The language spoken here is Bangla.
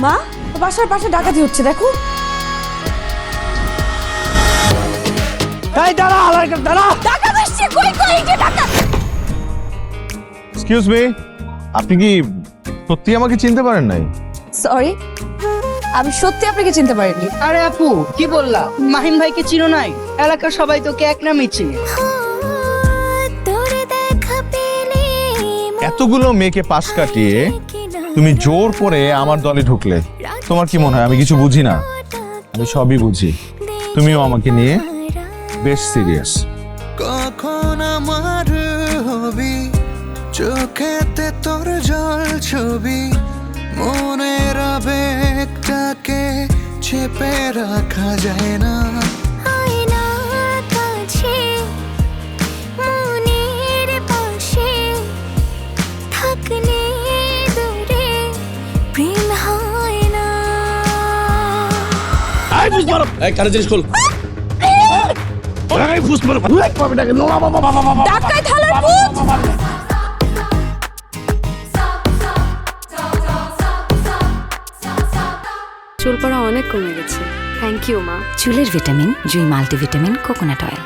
মা, বাসার পাশে ডাকাতি হচ্ছে, দেখো। এই দাঁড়া, দাঁড়া। ডাকাত আসছে, কই কই এই যে ডাকাত। এক্সকিউজ মি, আপনি কি সত্যি আমাকে চিনতে পারেন নাই? সরি, আমি সত্যি আপনাকে চিনতে পারিনি। আরে আপু, কি বললা? মাহিন ভাইকে চিনো নাই? এলাকার সবাই তোকে এক নামেই চিনে। এতগুলো মেয়েকে পাশ কাটিয়ে তুমি জোর করে আমার দলে ঢুকলে, তোমার কি মনে হয় আমি কিছু বুঝি না? আমি সবই বুঝি। তুমিও আমাকে নিয়ে বেশ সিরিয়াস। কখন আমার হবি, চোখেতে তোর জল ছবি, মনের আবেগটাকে চেপে রাখা যায় না। কানে জিনিস খোল। ডাকাত হালার ভূত। চুল পড়া অনেক কমে গেছে। থ্যাংক ইউ মা। চুলের ভিটামিন জুই মাল্টিভিটামিন কোকোনাট অয়েল।